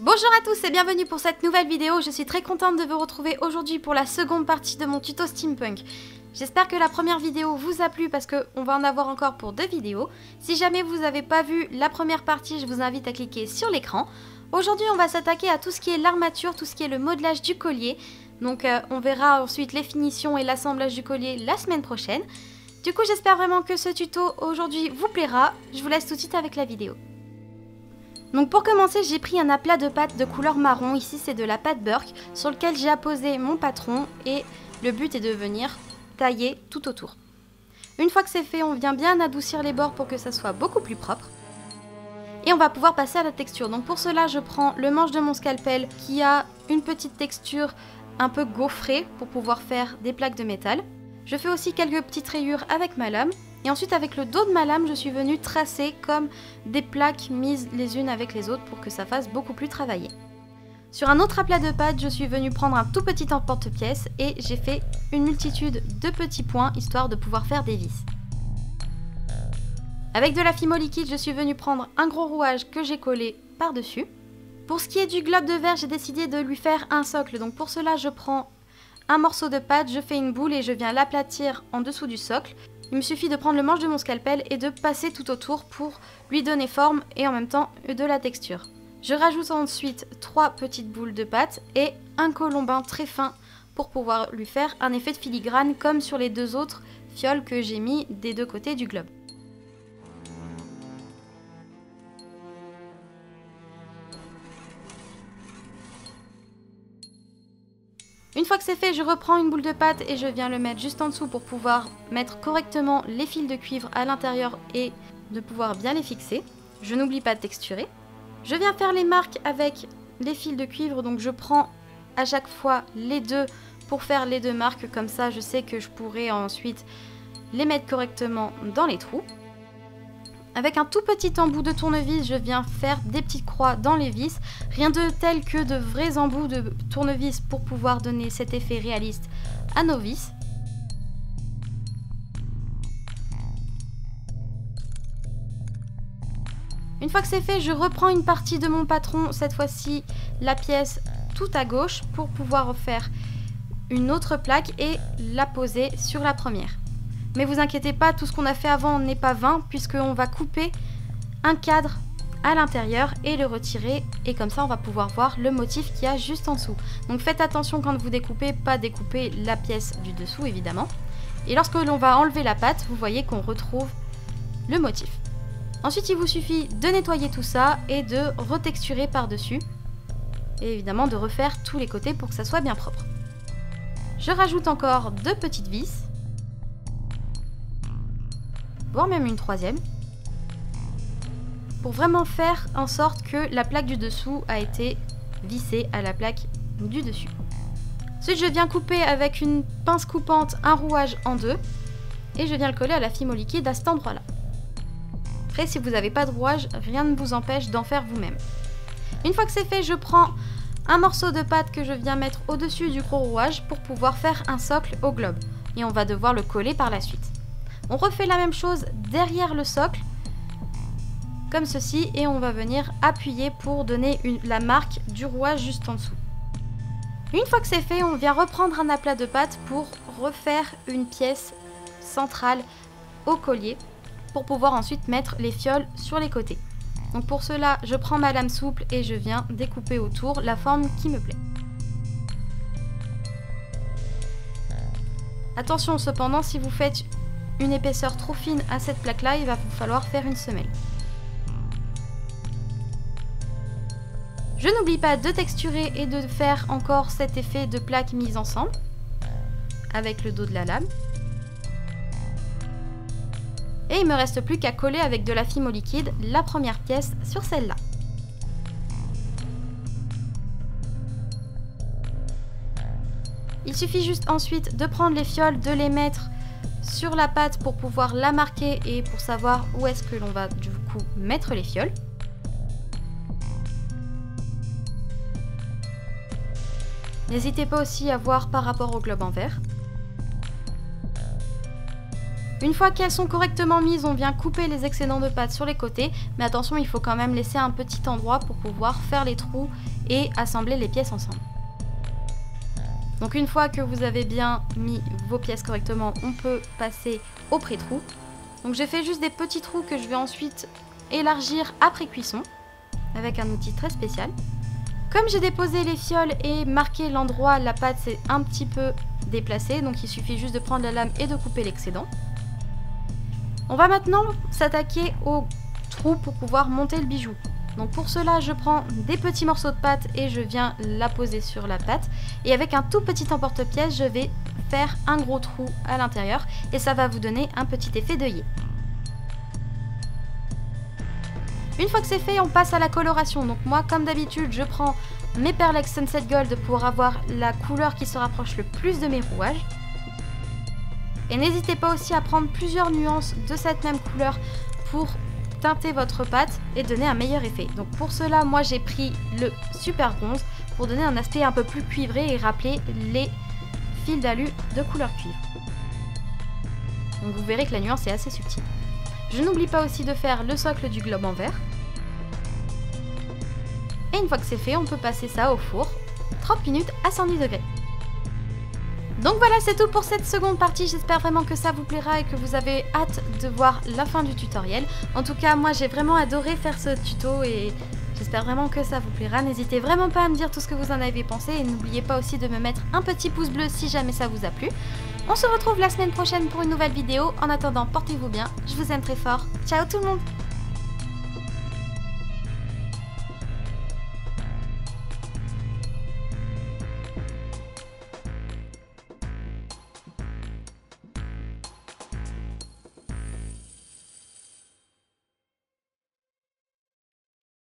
Bonjour à tous et bienvenue pour cette nouvelle vidéo. Je suis très contente de vous retrouver aujourd'hui pour la seconde partie de mon tuto steampunk. J'espère que la première vidéo vous a plu parce qu'on va en avoir encore pour 2 vidéos. Si jamais vous n'avez pas vu la première partie, je vous invite à cliquer sur l'écran. Aujourd'hui on va s'attaquer à tout ce qui est l'armature, tout ce qui est le modelage du collier. Donc on verra ensuite les finitions et l'assemblage du collier la semaine prochaine. Du coup j'espère vraiment que ce tuto aujourd'hui vous plaira. Je vous laisse tout de suite avec la vidéo. Donc pour commencer, j'ai pris un aplat de pâte de couleur marron, ici c'est de la pâte Burke, sur lequel j'ai apposé mon patron et le but est de venir tailler tout autour. Une fois que c'est fait, on vient bien adoucir les bords pour que ça soit beaucoup plus propre. Et on va pouvoir passer à la texture. Donc pour cela, je prends le manche de mon scalpel qui a une petite texture un peu gaufrée pour pouvoir faire des plaques de métal. Je fais aussi quelques petites rayures avec ma lame. Et ensuite avec le dos de ma lame, je suis venue tracer comme des plaques mises les unes avec les autres pour que ça fasse beaucoup plus travaillé. Sur un autre aplat de pâte, je suis venue prendre un tout petit emporte-pièce et j'ai fait une multitude de petits points histoire de pouvoir faire des vis. Avec de la fimo liquide, je suis venue prendre un gros rouage que j'ai collé par-dessus. Pour ce qui est du globe de verre, j'ai décidé de lui faire un socle. Donc pour cela, je prends un morceau de pâte, je fais une boule et je viens l'aplatir en dessous du socle. Il me suffit de prendre le manche de mon scalpel et de passer tout autour pour lui donner forme et en même temps de la texture. Je rajoute ensuite 3 petites boules de pâte et un colombin très fin pour pouvoir lui faire un effet de filigrane comme sur les 2 autres fioles que j'ai mis des 2 côtés du globe. Une fois que c'est fait, je reprends une boule de pâte et je viens le mettre juste en dessous pour pouvoir mettre correctement les fils de cuivre à l'intérieur et de pouvoir bien les fixer. Je n'oublie pas de texturer. Je viens faire les marques avec les fils de cuivre, donc je prends à chaque fois les 2 pour faire les 2 marques. Comme ça, je sais que je pourrai ensuite les mettre correctement dans les trous. Avec un tout petit embout de tournevis, je viens faire des petites croix dans les vis. Rien de tel que de vrais embouts de tournevis pour pouvoir donner cet effet réaliste à nos vis. Une fois que c'est fait, je reprends une partie de mon patron, cette fois-ci la pièce tout à gauche, pour pouvoir faire une autre plaque et la poser sur la première. Mais vous inquiétez pas, tout ce qu'on a fait avant n'est pas vain puisqu'on va couper un cadre à l'intérieur et le retirer et comme ça on va pouvoir voir le motif qu'il y a juste en dessous. Donc faites attention quand vous découpez, pas découper la pièce du dessous évidemment. Et lorsque l'on va enlever la pâte, vous voyez qu'on retrouve le motif. Ensuite il vous suffit de nettoyer tout ça et de retexturer par-dessus. Et évidemment de refaire tous les côtés pour que ça soit bien propre. Je rajoute encore 2 petites vis. Voire même une 3e, pour vraiment faire en sorte que la plaque du dessous a été vissée à la plaque du dessus. Ensuite je viens couper avec une pince coupante un rouage en 2 et je viens le coller à la fimo liquide à cet endroit là. Après si vous n'avez pas de rouage, rien ne vous empêche d'en faire vous-même. Une fois que c'est fait, je prends un morceau de pâte que je viens mettre au dessus du gros rouage pour pouvoir faire un socle au globe et on va devoir le coller par la suite. On refait la même chose derrière le socle, comme ceci, et on va venir appuyer pour donner la marque du rouage juste en dessous. Une fois que c'est fait, on vient reprendre un aplat de pâte pour refaire une pièce centrale au collier, pour pouvoir ensuite mettre les fioles sur les côtés. Donc pour cela, je prends ma lame souple et je viens découper autour la forme qui me plaît. Attention cependant, si vous faites une épaisseur trop fine à cette plaque là, il va vous falloir faire une semelle. Je n'oublie pas de texturer et de faire encore cet effet de plaque mise ensemble avec le dos de la lame. Et il me reste plus qu'à coller avec de la fimo liquide la première pièce sur celle-là. Il suffit juste ensuite de prendre les fioles, de les mettre sur la pâte pour pouvoir la marquer et pour savoir où est-ce que l'on va du coup mettre les fioles. N'hésitez pas aussi à voir par rapport au globe en verre. Une fois qu'elles sont correctement mises, on vient couper les excédents de pâte sur les côtés, mais attention, il faut quand même laisser un petit endroit pour pouvoir faire les trous et assembler les pièces ensemble. Donc une fois que vous avez bien mis vos pièces correctement, on peut passer au pré-trou. Donc j'ai fait juste des petits trous que je vais ensuite élargir après cuisson avec un outil très spécial. Comme j'ai déposé les fioles et marqué l'endroit, la pâte s'est un petit peu déplacée, donc il suffit juste de prendre la lame et de couper l'excédent. On va maintenant s'attaquer au trou pour pouvoir monter le bijou. Donc pour cela, je prends des petits morceaux de pâte et je viens la poser sur la pâte. Et avec un tout petit emporte-pièce, je vais faire un gros trou à l'intérieur et ça va vous donner un petit effet d'œillet. Une fois que c'est fait, on passe à la coloration. Donc moi, comme d'habitude, je prends mes Perlex Sunset Gold pour avoir la couleur qui se rapproche le plus de mes rouages. Et n'hésitez pas aussi à prendre plusieurs nuances de cette même couleur pour teinter votre pâte et donner un meilleur effet. Donc pour cela, moi j'ai pris le Super Bronze pour donner un aspect un peu plus cuivré et rappeler les fils d'alu de couleur cuivre. Donc vous verrez que la nuance est assez subtile. Je n'oublie pas aussi de faire le socle du globe en verre. Et une fois que c'est fait, on peut passer ça au four, 30 minutes à 110 degrés. Donc voilà, c'est tout pour cette seconde partie, j'espère vraiment que ça vous plaira et que vous avez hâte de voir la fin du tutoriel. En tout cas, moi j'ai vraiment adoré faire ce tuto et j'espère vraiment que ça vous plaira. N'hésitez vraiment pas à me dire tout ce que vous en avez pensé et n'oubliez pas aussi de me mettre un petit pouce bleu si jamais ça vous a plu. On se retrouve la semaine prochaine pour une nouvelle vidéo. En attendant, portez-vous bien, je vous aime très fort. Ciao tout le monde!